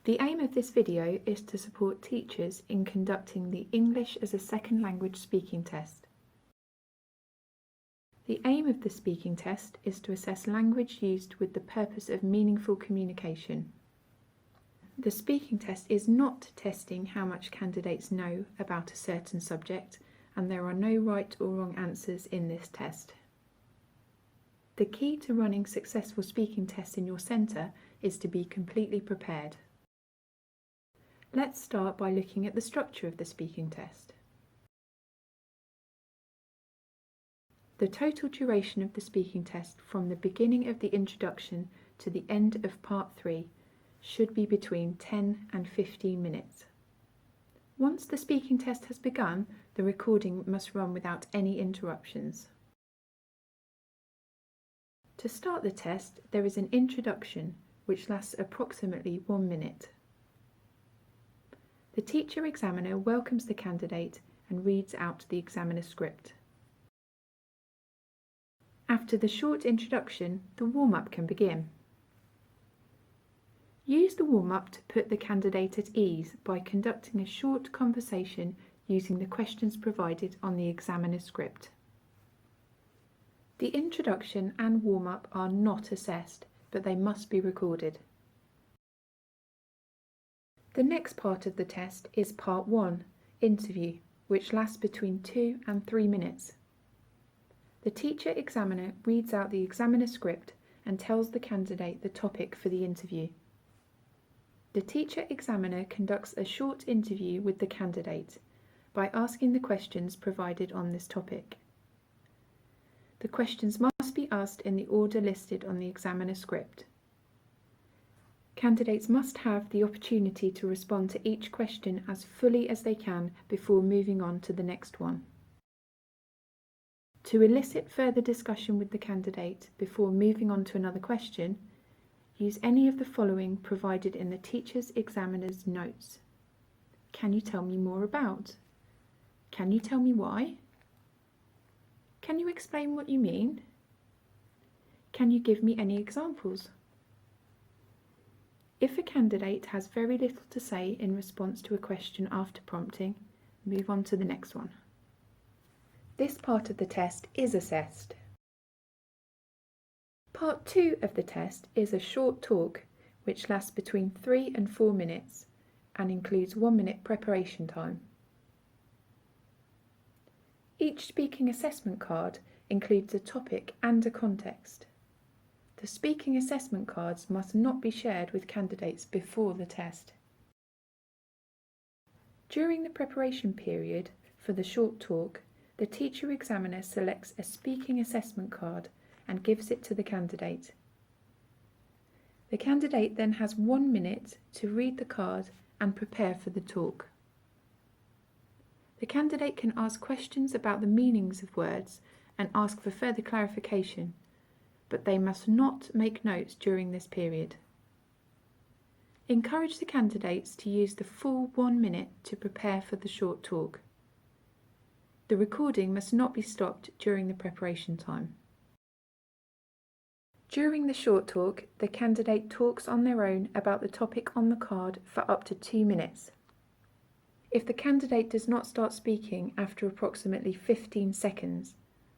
The aim of this video is to support teachers in conducting the English as a Second Language speaking test. The aim of the speaking test is to assess language used with the purpose of meaningful communication. The speaking test is not testing how much candidates know about a certain subject, and there are no right or wrong answers in this test. The key to running successful speaking tests in your centre is to be completely prepared. Let's start by looking at the structure of the speaking test. The total duration of the speaking test from the beginning of the introduction to the end of part 3 should be between 10 and 15 minutes. Once the speaking test has begun, the recording must run without any interruptions. To start the test, there is an introduction which lasts approximately 1 minute. The teacher examiner welcomes the candidate and reads out the examiner script. After the short introduction, the warm-up can begin. Use the warm-up to put the candidate at ease by conducting a short conversation using the questions provided on the examiner script. The introduction and warm-up are not assessed, but they must be recorded. The next part of the test is part 1, interview, which lasts between 2 and 3 minutes. The teacher examiner reads out the examiner script and tells the candidate the topic for the interview. The teacher examiner conducts a short interview with the candidate by asking the questions provided on this topic. The questions must be asked in the order listed on the examiner script. Candidates must have the opportunity to respond to each question as fully as they can before moving on to the next one. To elicit further discussion with the candidate before moving on to another question, use any of the following provided in the teacher's examiner's notes. Can you tell me more about? Can you tell me why? Can you explain what you mean? Can you give me any examples? If a candidate has very little to say in response to a question after prompting, move on to the next one. This part of the test is assessed. Part 2 of the test is a short talk which lasts between 3 and 4 minutes and includes 1 minute preparation time. Each speaking assessment card includes a topic and a context. The speaking assessment cards must not be shared with candidates before the test. During the preparation period for the short talk, the teacher examiner selects a speaking assessment card and gives it to the candidate. The candidate then has 1 minute to read the card and prepare for the talk. The candidate can ask questions about the meanings of words and ask for further clarification, but they must not make notes during this period. Encourage the candidates to use the full 1 minute to prepare for the short talk. The recording must not be stopped during the preparation time. During the short talk, the candidate talks on their own about the topic on the card for up to 2 minutes. If the candidate does not start speaking after approximately 15 seconds,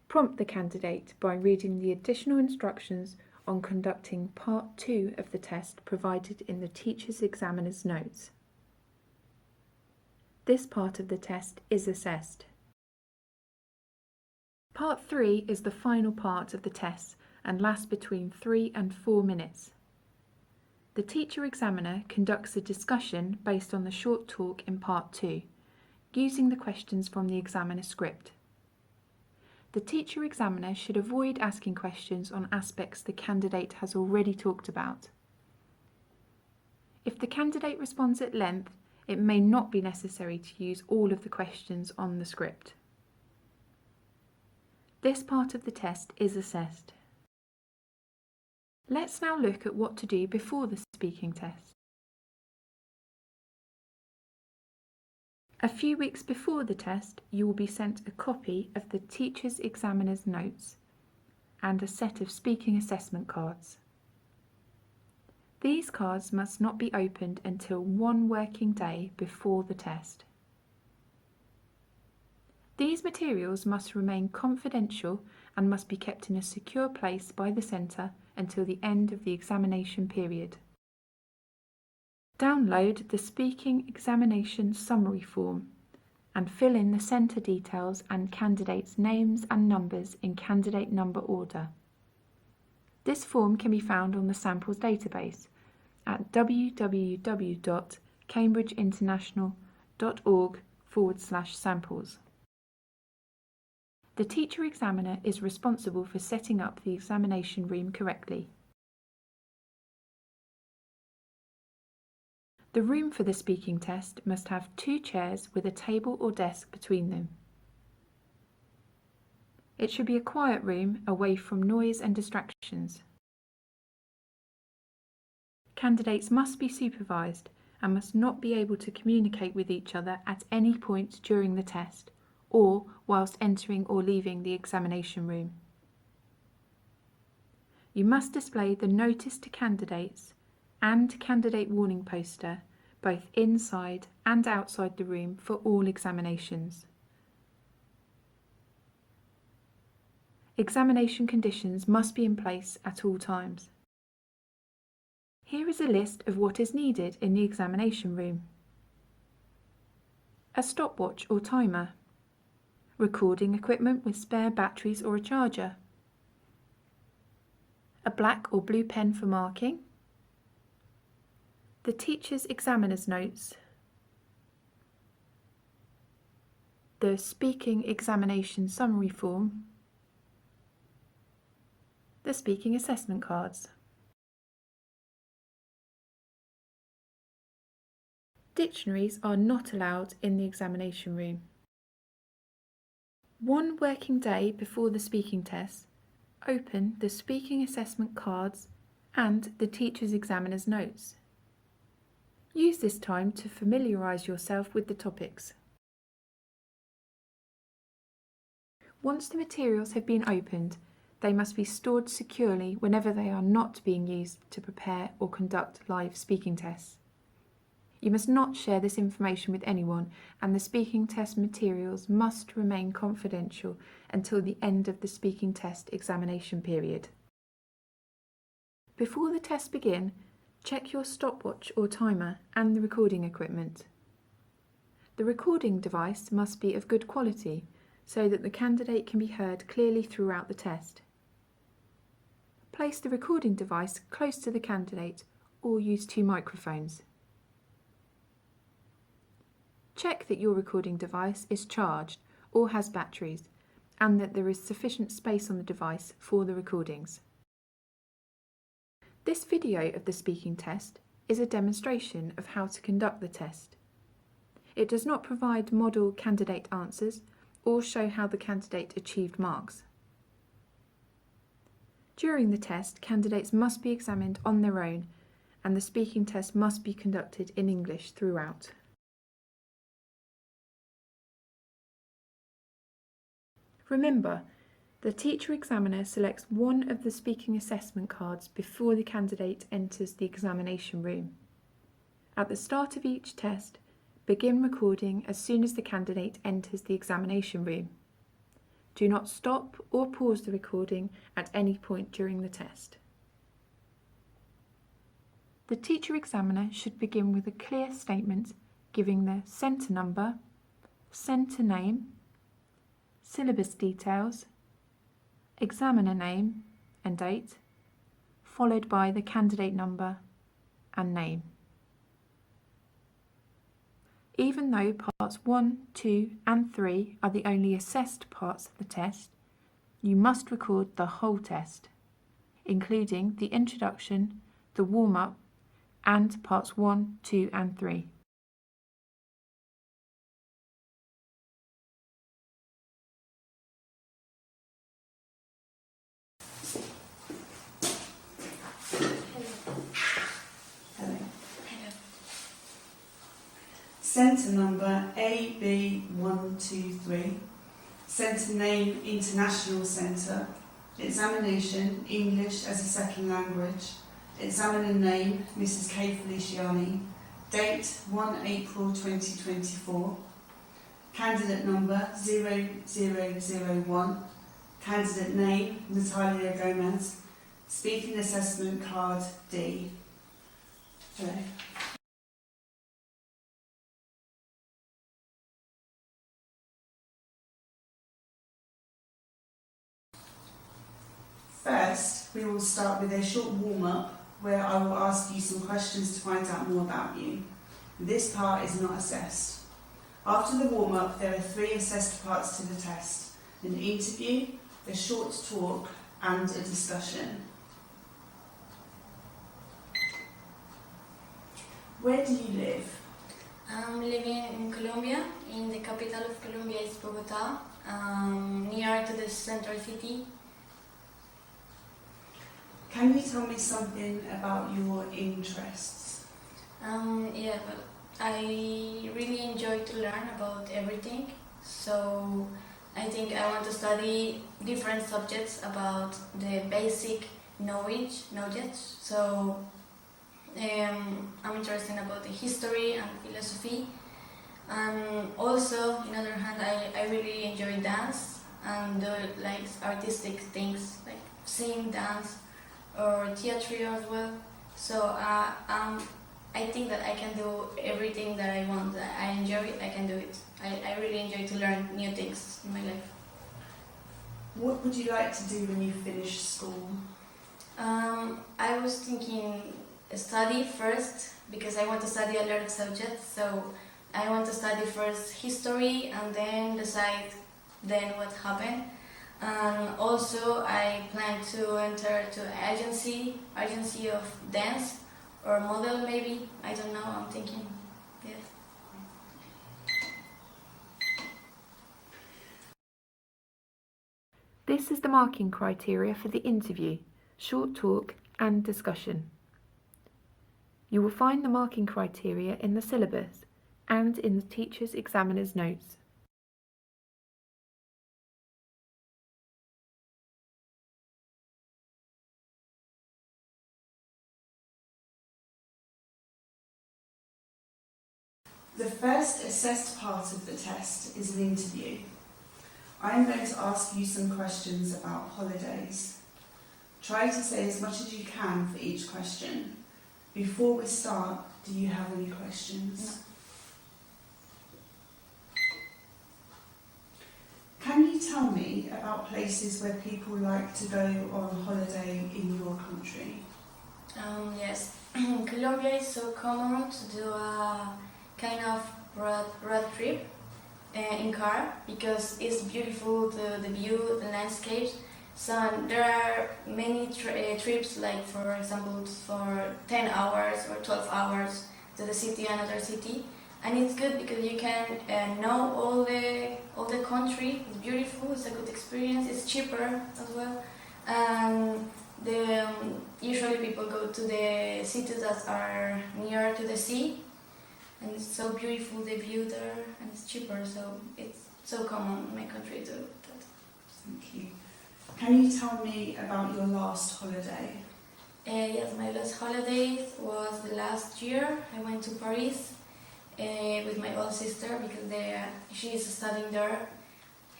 prompt the candidate by reading the additional instructions on conducting part 2 of the test provided in the teacher's examiner's notes. This part of the test is assessed. Part 3 is the final part of the test and lasts between 3 and 4 minutes. The teacher examiner conducts a discussion based on the short talk in part 2, using the questions from the examiner script. The teacher examiner should avoid asking questions on aspects the candidate has already talked about. If the candidate responds at length, it may not be necessary to use all of the questions on the script. This part of the test is assessed. Let's now look at what to do before the speaking test. A few weeks before the test, you will be sent a copy of the teacher's examiner's notes and a set of speaking assessment cards. These cards must not be opened until 1 working day before the test. These materials must remain confidential and must be kept in a secure place by the centre until the end of the examination period. Download the Speaking Examination Summary form and fill in the centre details and candidates' names and numbers in candidate number order. This form can be found on the samples database at www.cambridgeinternational.org/samples. The teacher examiner is responsible for setting up the examination room correctly. The room for the speaking test must have 2 chairs with a table or desk between them. It should be a quiet room away from noise and distractions. Candidates must be supervised and must not be able to communicate with each other at any point during the test or whilst entering or leaving the examination room. You must display the notice to candidates and candidate warning poster both inside and outside the room for all examinations. Examination conditions must be in place at all times. Here is a list of what is needed in the examination room. A stopwatch or timer, recording equipment with spare batteries or a charger, a black or blue pen for marking, the teacher's examiner's notes, the speaking examination summary form, the speaking assessment cards. Dictionaries are not allowed in the examination room. 1 working day before the speaking test, open the speaking assessment cards and the teacher's examiner's notes. Use this time to familiarise yourself with the topics. Once the materials have been opened, they must be stored securely whenever they are not being used to prepare or conduct live speaking tests. You must not share this information with anyone, and the speaking test materials must remain confidential until the end of the speaking test examination period. Before the tests begin, check your stopwatch or timer and the recording equipment. The recording device must be of good quality so that the candidate can be heard clearly throughout the test. Place the recording device close to the candidate or use 2 microphones. Check that your recording device is charged or has batteries and that there is sufficient space on the device for the recordings. This video of the speaking test is a demonstration of how to conduct the test. It does not provide model candidate answers or show how the candidate achieved marks. During the test, candidates must be examined on their own and the speaking test must be conducted in English throughout. Remember, the teacher examiner selects one of the speaking assessment cards before the candidate enters the examination room. At the start of each test, begin recording as soon as the candidate enters the examination room. Do not stop or pause the recording at any point during the test. The teacher examiner should begin with a clear statement giving the centre number, centre name, syllabus details, examiner name and date, followed by the candidate number and name. Even though parts 1, 2 and 3 are the only assessed parts of the test, you must record the whole test, including the introduction, the warm-up and parts 1, 2 and 3. Centre number AB123, centre name International Centre, examination English as a second language, Examiner name, Mrs. K. Feliciani. Date, 1 April 2024. Candidate number, 0001. Candidate name, Natalia Gomez. Speaking assessment card, D. Hello. First, we will start with a short warm-up where I will ask you some questions to find out more about you. This part is not assessed. After the warm-up, there are 3 assessed parts to the test: an interview, a short talk, and a discussion. Where do you live? I'm living in Colombia. In the capital of Colombia is Bogota, near to the central city. Can you tell me something about your interests? Well, I really enjoy to learn about everything. So I think I want to study different subjects about the basic knowledge. So I'm interested about the history and philosophy. And also, on the other hand, I really enjoy dance and do like artistic things like sing, dance, or theatre as well. So I think that I can do everything that I want. I enjoy it, I can do it. I really enjoy to learn new things in my life. What would you like to do when you finish school? I was thinking study first, because I want to study a lot of subjects. So I want to study first history and then decide then what happened. And also I plan to enter to agency of dance or model maybe. I don't know, I'm thinking. Yes. This is the marking criteria for the interview, short talk and discussion. You will find the marking criteria in the syllabus and in the teacher's examiner's notes. The first assessed part of the test is an interview. I am going to ask you some questions about holidays. Try to say as much as you can for each question. Before we start, do you have any questions? No. Can you tell me about places where people like to go on holiday in your country? Yes. Colombia is so common to do a kind of road trip in car, because it's beautiful, the view, the landscapes. So there are many trips, like for example for 10 hours or 12 hours to the city, another city, and it's good because you can know all the country. It's beautiful, it's a good experience, it's cheaper as well, and usually people go to the cities that are near to the sea, and it's so beautiful, the view there, and it's cheaper, so it's so common in my country to do that. Thank you. Can you tell me about your last holiday? Yes, my last holiday was the last year. I went to Paris with my old sister, because she is studying there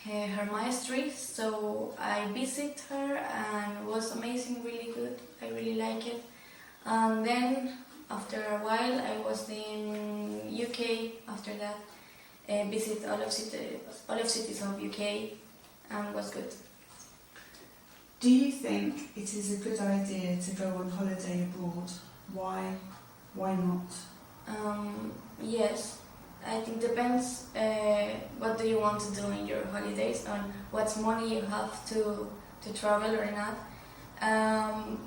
her mastery. So I visited her and it was amazing, really good. I really like it. And then after a while I was in UK after that. Visit all of cities of UK, and was good. Do you think it is a good idea to go on holiday abroad? Why? Why not? Yes, I think depends what do you want to do in your holidays, and what money you have to travel or not.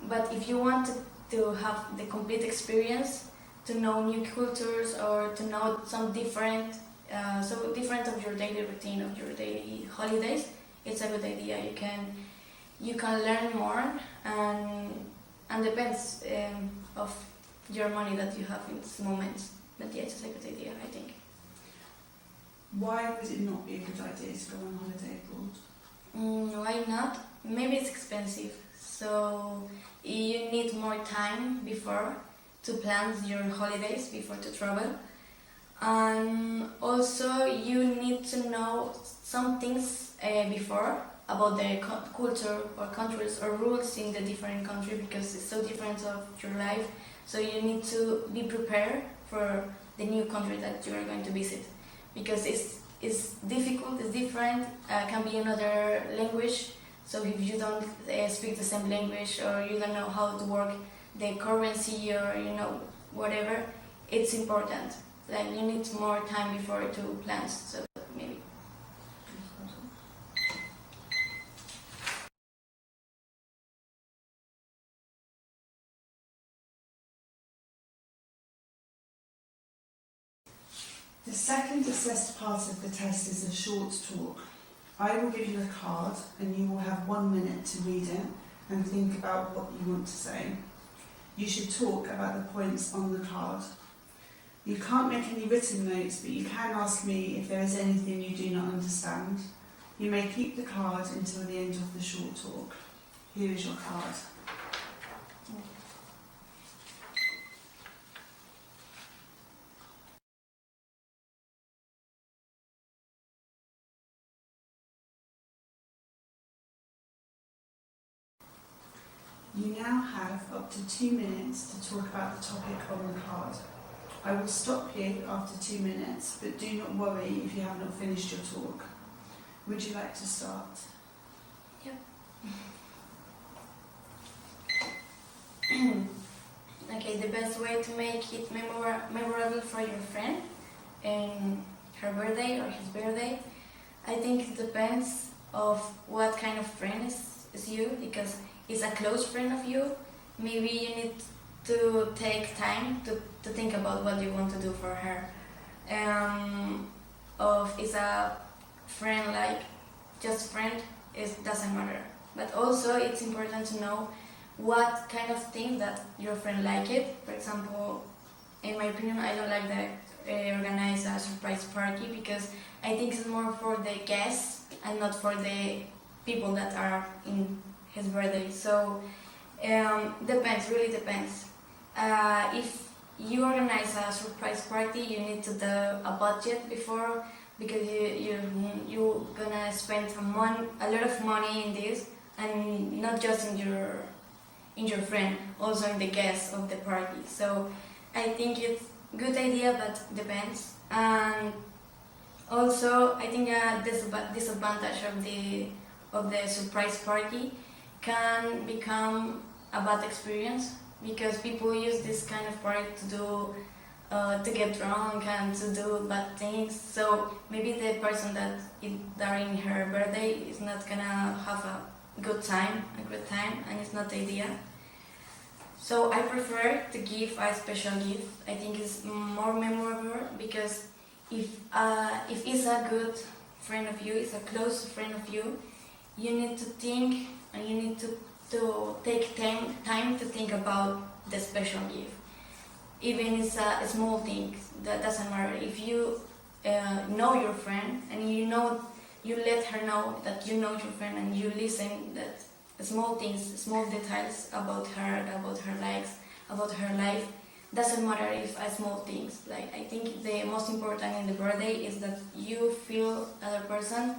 But if you want to have the complete experience, to know new cultures or to know some different of your daily routine, of your daily holidays, it's a good idea. You can learn more, and depends of your money that you have in this moment. But yeah, it's a good idea, I think. Why would it not be a good idea to go on holiday abroad? Why not? Maybe it's expensive, so so you need more time before to plan your holidays before to travel. And also you need to know some things before about the culture or countries or rules in the different country, because it's so different of your life. So you need to be prepared for the new country that you are going to visit, because it's difficult, it's different, can be another language. So if you don't speak the same language, or you don't know how to work the currency, or whatever, it's important. Like you need more time before to plan. So maybe. The second assessed part of the test is a short talk. I will give you a card and you will have 1 minute to read it and think about what you want to say. You should talk about the points on the card. You can't make any written notes, but you can ask me if there is anything you do not understand. You may keep the card until the end of the short talk. Here is your card. You now have up to 2 minutes to talk about the topic on the card. I will stop you after 2 minutes, but do not worry if you have not finished your talk. Would you like to start? Yep. Okay, the best way to make it memorable for your friend and her birthday or his birthday, I think it depends of what kind of friend is you, because it's a close friend of you. Maybe you need to take time to think about what you want to do for her. If it's a friend, like just friend, it doesn't matter. But also it's important to know what kind of thing that your friend like it. For example, in my opinion, I don't like that organize a surprise party, because I think it's more for the guests and not for the people that are in his birthday. So depends, really depends. If you organize a surprise party, you need to do a budget before, because you're gonna spend a lot of money in this, and not just in your friend, also in the guests of the party. So I think it's good idea, but depends. And also I think a disadvantage of the surprise party can become a bad experience, because people use this kind of party to get drunk and to do bad things. So maybe the person that during her birthday is not gonna have a good time, and it's not the idea. So I prefer to give a special gift. I think it's more memorable, because if it's a good friend of you, it's a close friend of you, you need to think, and you need to take time to think about the special gift. Even it's a small thing, that doesn't matter. If you know your friend, and you let her know that you know your friend, and you listen that small things, small details about her likes, about her life, doesn't matter if small things. Like, I think the most important in the birthday is that you feel other person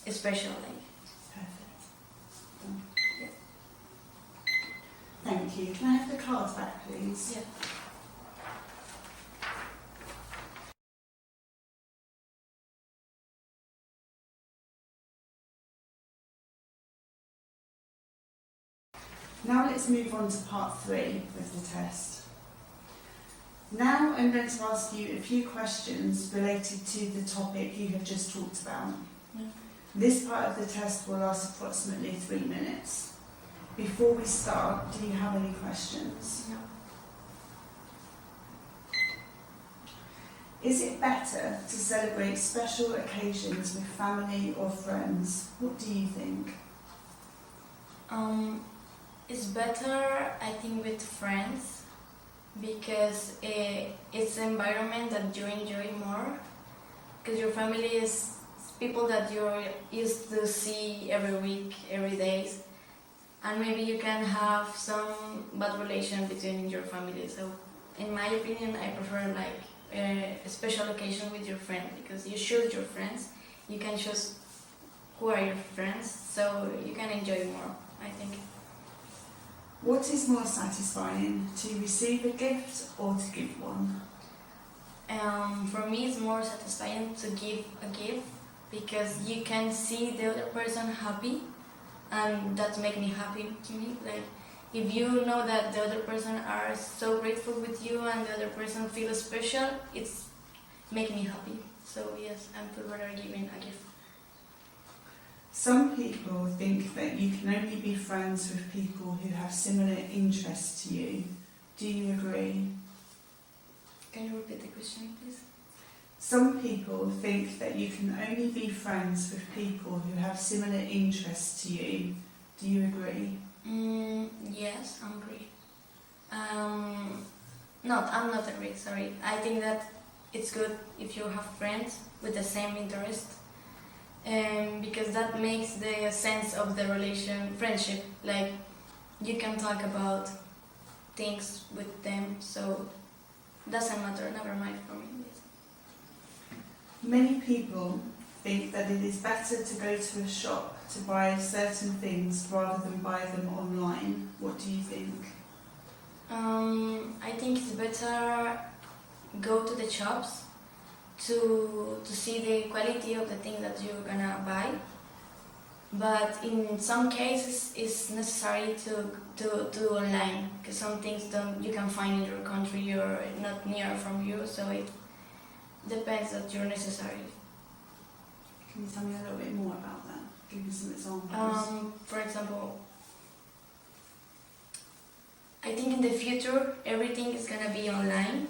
special. Like. Perfect. Yeah. Thank you. Can I have the cards back, please? Yeah. Now let's move on to part 3 of the test. Now I'm going to ask you a few questions related to the topic you have just talked about. Yeah. This part of the test will last approximately 3 minutes. Before we start, do you have any questions? No. Is it better to celebrate special occasions with family or friends? What do you think? It's better, I think, with friends, because it's an environment that you enjoy more, because your family is people that you're used to see every week, every day, and maybe you can have some bad relation between your family. So in my opinion, I prefer like a special occasion with your friend, because you choose your friends, you can choose who are your friends, so you can enjoy more, I think. What is more satisfying, to receive a gift or to give one? For me, it's more satisfying to give a gift, because you can see the other person happy, and that makes me happy to me. Like, if you know that the other person are so grateful with you and the other person feels special, it's make me happy. So yes, I prefer giving a gift. Some people think that you can only be friends with people who have similar interests to you. Do you agree? Can you repeat the question, please? Some people think that you can only be friends with people who have similar interests to you. Do you agree? Yes, I agree. No, I'm not agree, sorry. I think that it's good if you have friends with the same interest, because that makes the sense of the friendship. Like, you can talk about things with them, so doesn't matter, never mind for me. Many people think that it is better to go to a shop to buy certain things rather than buy them online. What do you think? I think it's better go to the shops to see the quality of the thing that you're gonna buy. But in some cases, it's necessary to do online, because some things you can find in your country or not near from you. So it depends that you're necessary. Can you tell me a little bit more about that? Give me some examples. For example, I think in the future everything is gonna be online,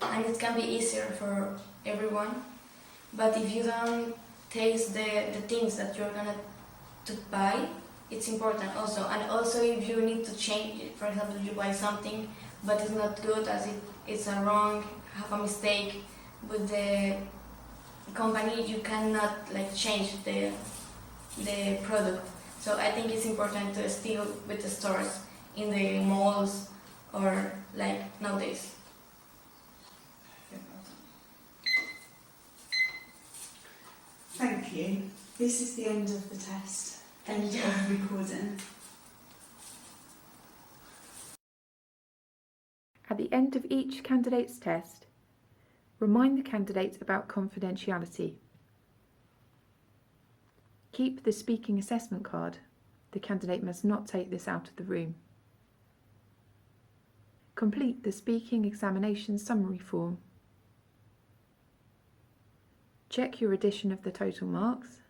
and it can be easier for everyone. But if you don't taste the things that you're gonna to buy, it's important also. And also, if you need to change it, for example, you buy something but it's not good, as it's a wrong, have a mistake with the company, you cannot like change the product. So I think it's important to still with the stores in the malls or like nowadays. Thank you. This is the end of the test. End Thank you. of recording. At the end of each candidate's test, remind the candidate about confidentiality. Keep the speaking assessment card. The candidate must not take this out of the room. Complete the speaking examination summary form. Check your addition of the total marks.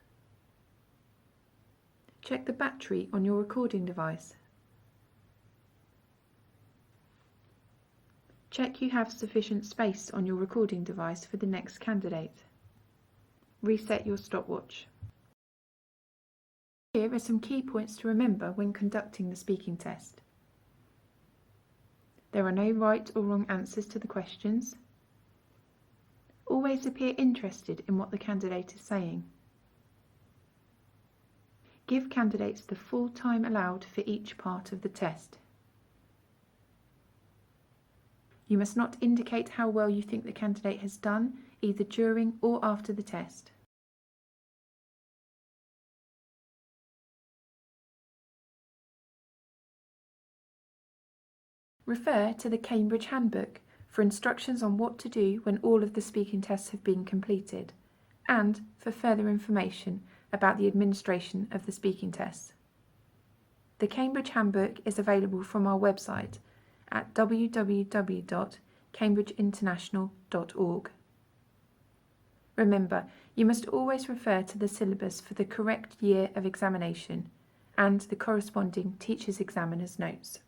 Check the battery on your recording device. Check you have sufficient space on your recording device for the next candidate. Reset your stopwatch. Here are some key points to remember when conducting the speaking test. There are no right or wrong answers to the questions. Always appear interested in what the candidate is saying. Give candidates the full time allowed for each part of the test. You must not indicate how well you think the candidate has done, either during or after the test. Refer to the Cambridge Handbook for instructions on what to do when all of the speaking tests have been completed, and for further information about the administration of the speaking tests. The Cambridge Handbook is available from our website at www.cambridgeinternational.org. Remember, you must always refer to the syllabus for the correct year of examination and the corresponding teacher's examiner's notes.